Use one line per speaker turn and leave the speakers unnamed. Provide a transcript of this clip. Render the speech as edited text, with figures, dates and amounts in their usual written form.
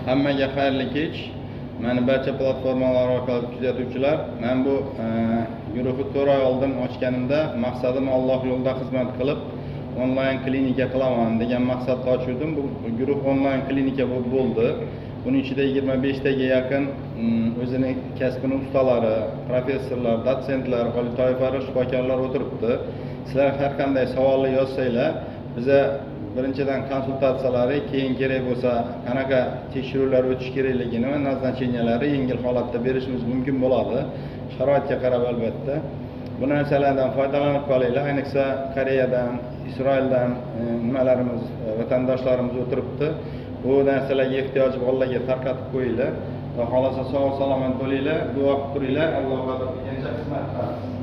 Hammaga xayrli kech. Meni barcha platformalar orqali kuzatuvchilar, men bu guruhni 4 oy oldin ochganimda maqsadim Alloh yo'lida xizmat qilib, onlayn klinika qilaman degan maqsadda ochdim. Bu guruh onlayn klinika bo'ldi. Buning ichida 25 taga yaqin o'zini kasbini ustalari, professorlar, dotsentlar, oliy toifali shifokorlar o'tiribdi. Sizlar har qanday savolni yozsanglar, biza birinchidan konsultatsiyalari, keyin kerak bo'lsa qanaqa tekshiruvlar o'tish kerakligini va nazarcheniyalari yengil holatda berishimiz mumkin bo'ladi. Sharoitga qarab albatta. Bu narsalardan foydalanib qolinglar. Ayniqsa Koreyadan, Isroildan nimalarimiz, vatandoshlarimiz o'tiribdi. Bu narsalarga ehtiyoji borlarga tarqatib qo'yinglar. Va xolasa sog' salomat bo'linglar, duo qilib turinglar. Alloh xizmat qilsin.